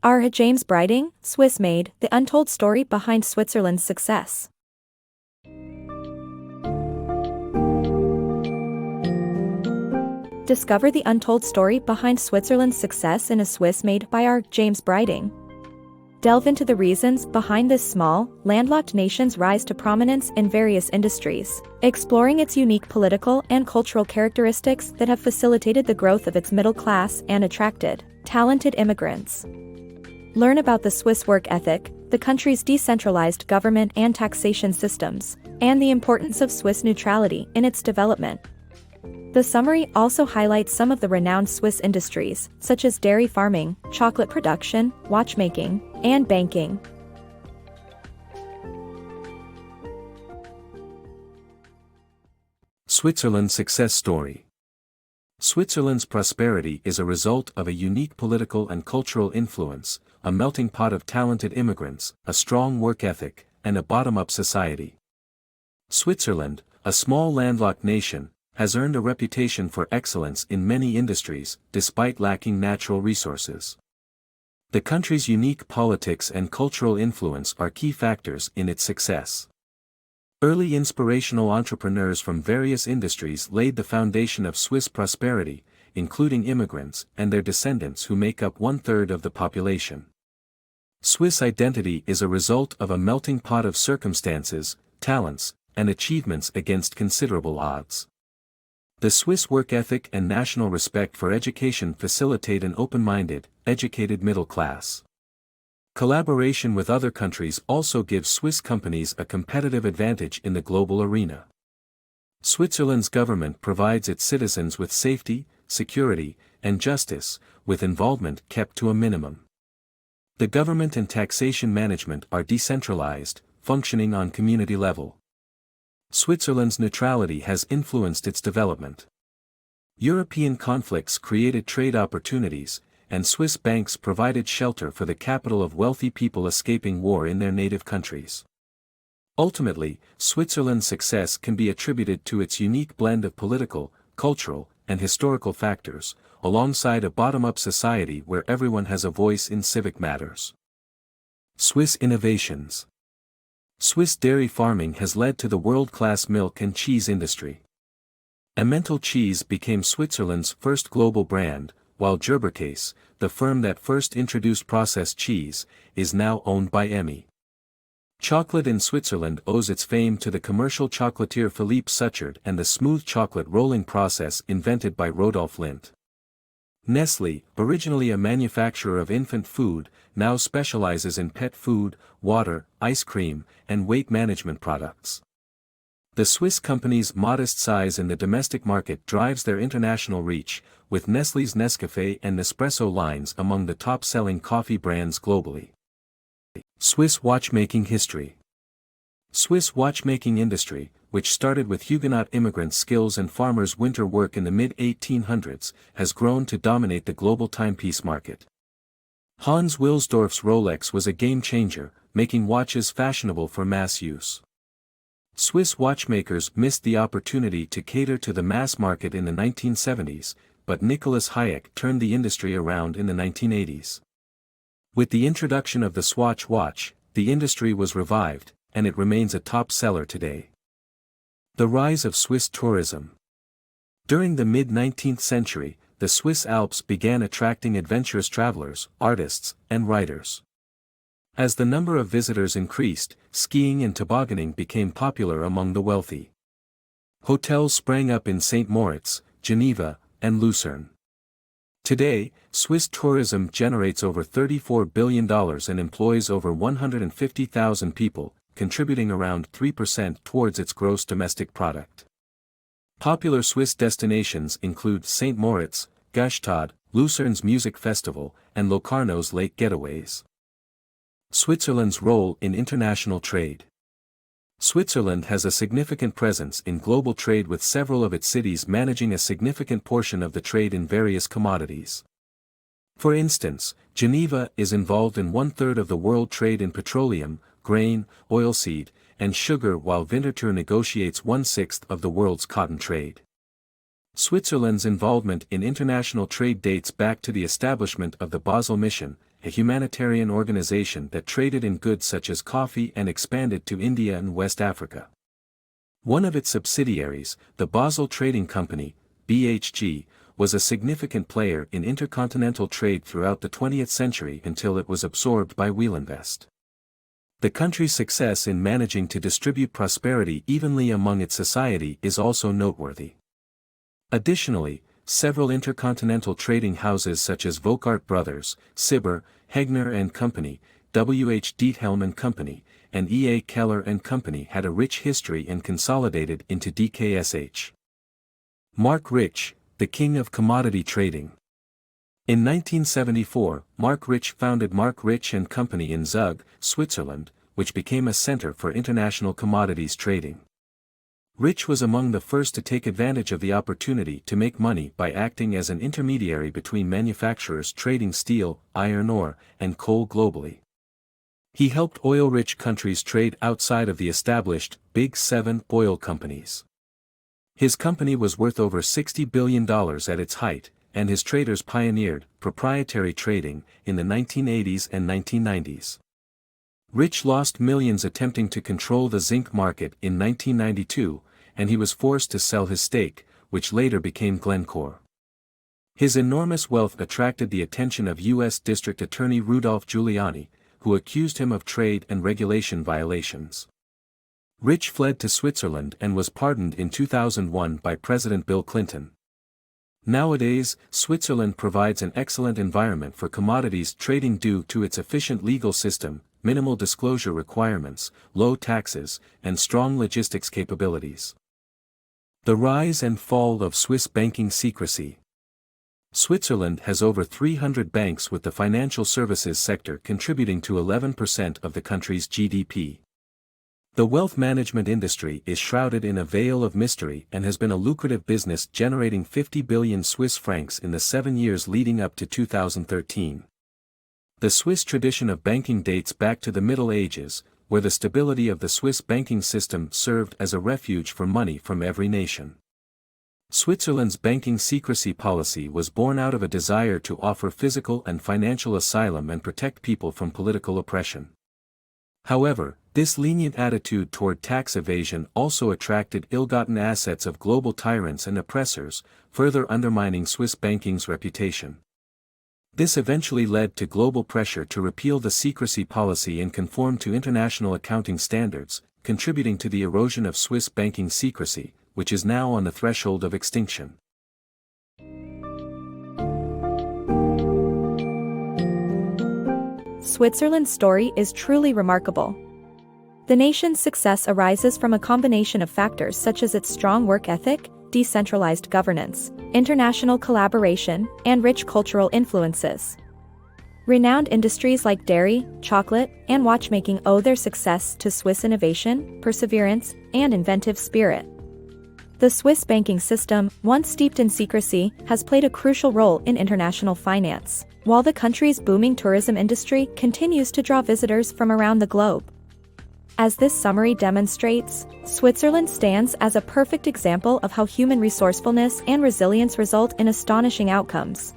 RJamesBreiding, Swiss-made, the untold story behind Switzerland's success. Discover the untold story behind Switzerland's success in A Swiss-made by RJamesBreiding. Delve into the reasons behind this small, landlocked nation's rise to prominence in various industries, exploring its unique political and cultural characteristics that have facilitated the growth of its middle class and attracted talented immigrants. Learn about the Swiss work ethic, the country's decentralized government and taxation systems, and the importance of Swiss neutrality in its development. The summary also highlights some of the renowned Swiss industries, such as dairy farming, chocolate production, watchmaking, and banking. Switzerland's success story. Switzerland's prosperity is a result of a unique political and cultural influence, a melting pot of talented immigrants, a strong work ethic, and a bottom-up society. Switzerland, a small landlocked nation, has earned a reputation for excellence in many industries, despite lacking natural resources. The country's unique politics and cultural influence are key factors in its success. Early inspirational entrepreneurs from various industries laid the foundation of Swiss prosperity, including immigrants and their descendants who make up 1/3 of the population. Swiss identity is a result of a melting pot of circumstances, talents, and achievements against considerable odds. The Swiss work ethic and national respect for education facilitate an open-minded, educated middle class. Collaboration with other countries also gives Swiss companies a competitive advantage in the global arena. Switzerland's government provides its citizens with safety, security, and justice, with involvement kept to a minimum. The government and taxation management are decentralized, functioning on community level. Switzerland's neutrality has influenced its development. European conflicts created trade opportunities, and Swiss banks provided shelter for the capital of wealthy people escaping war in their native countries. Ultimately, Switzerland's success can be attributed to its unique blend of political, cultural, and historical factors, alongside a bottom-up society where everyone has a voice in civic matters. Swiss innovations. Swiss dairy farming has led to the world-class milk and cheese industry. Emmental cheese became Switzerland's first global brand, while Gerberkäse, the firm that first introduced processed cheese, is now owned by Emmy. Chocolate in Switzerland owes its fame to the commercial chocolatier Philippe Suchard and the smooth chocolate rolling process invented by Rodolphe Lindt. Nestlé, originally a manufacturer of infant food, now specializes in pet food, water, ice cream, and weight management products. The Swiss company's modest size in the domestic market drives their international reach, with Nestlé's Nescafé and Nespresso lines among the top-selling coffee brands globally. Swiss watchmaking history. Swiss watchmaking industry, which started with Huguenot immigrants' skills and farmers' winter work in the mid-1800s, has grown to dominate the global timepiece market. Hans Wilsdorf's Rolex was a game-changer, making watches fashionable for mass use. Swiss watchmakers missed the opportunity to cater to the mass market in the 1970s, but Nicholas Hayek turned the industry around in the 1980s. With the introduction of the Swatch watch, the industry was revived, and it remains a top seller today. The rise of Swiss tourism. During the mid-19th century, the Swiss Alps began attracting adventurous travelers, artists, and writers. As the number of visitors increased, skiing and tobogganing became popular among the wealthy. Hotels sprang up in St. Moritz, Geneva, and Lucerne. Today, Swiss tourism generates over $34 billion and employs over 150,000 people, contributing around 3% towards its gross domestic product. Popular Swiss destinations include St. Moritz, Gstaad, Lucerne's Music Festival, and Locarno's lake getaways. Switzerland's role in international trade. Switzerland has a significant presence in global trade, with several of its cities managing a significant portion of the trade in various commodities. For instance, Geneva is involved in 1/3 of the world trade in petroleum, grain, oilseed, and sugar, while Winterthur negotiates 1/6 of the world's cotton trade. Switzerland's involvement in international trade dates back to the establishment of the Basel Mission, a humanitarian organization that traded in goods such as coffee and expanded to India and West Africa. One of its subsidiaries, the Basel Trading Company, BHG, was a significant player in intercontinental trade throughout the 20th century until it was absorbed by Wheelinvest. The country's success in managing to distribute prosperity evenly among its society is also noteworthy. Additionally, several intercontinental trading houses such as Vokart Brothers, Sibber, Hegner and Company, W.H. Diethelm and Company, and E.A. Keller and Company had a rich history and consolidated into DKSH. Marc Rich, the king of commodity trading. In 1974, Marc Rich founded Marc Rich and Company in Zug, Switzerland, which became a center for international commodities trading. Rich was among the first to take advantage of the opportunity to make money by acting as an intermediary between manufacturers trading steel, iron ore, and coal globally. He helped oil-rich countries trade outside of the established Big Seven oil companies. His company was worth over $60 billion at its height, and his traders pioneered proprietary trading in the 1980s and 1990s. Rich lost millions attempting to control the zinc market in 1992, and he was forced to sell his stake, which later became Glencore. His enormous wealth attracted the attention of U.S. District Attorney Rudolph Giuliani, who accused him of trade and regulation violations. Rich fled to Switzerland and was pardoned in 2001 by President Bill Clinton. Nowadays, Switzerland provides an excellent environment for commodities trading due to its efficient legal system, minimal disclosure requirements, low taxes, and strong logistics capabilities. The rise and fall of Swiss banking secrecy. Switzerland has over 300 banks, with the financial services sector contributing to 11% of the country's GDP. The wealth management industry is shrouded in a veil of mystery and has been a lucrative business, generating 50 billion Swiss francs in the 7 years leading up to 2013. The Swiss tradition of banking dates back to the Middle Ages, where the stability of the Swiss banking system served as a refuge for money from every nation. Switzerland's banking secrecy policy was born out of a desire to offer physical and financial asylum and protect people from political oppression. However, this lenient attitude toward tax evasion also attracted ill-gotten assets of global tyrants and oppressors, further undermining Swiss banking's reputation. This eventually led to global pressure to repeal the secrecy policy and conform to international accounting standards, contributing to the erosion of Swiss banking secrecy, which is now on the threshold of extinction. Switzerland's story is truly remarkable. The nation's success arises from a combination of factors such as its strong work ethic, decentralized governance, international collaboration, and rich cultural influences. Renowned industries like dairy, chocolate, and watchmaking owe their success to Swiss innovation, perseverance, and inventive spirit. The Swiss banking system, once steeped in secrecy, has played a crucial role in international finance, while the country's booming tourism industry continues to draw visitors from around the globe. As this summary demonstrates, Switzerland stands as a perfect example of how human resourcefulness and resilience result in astonishing outcomes.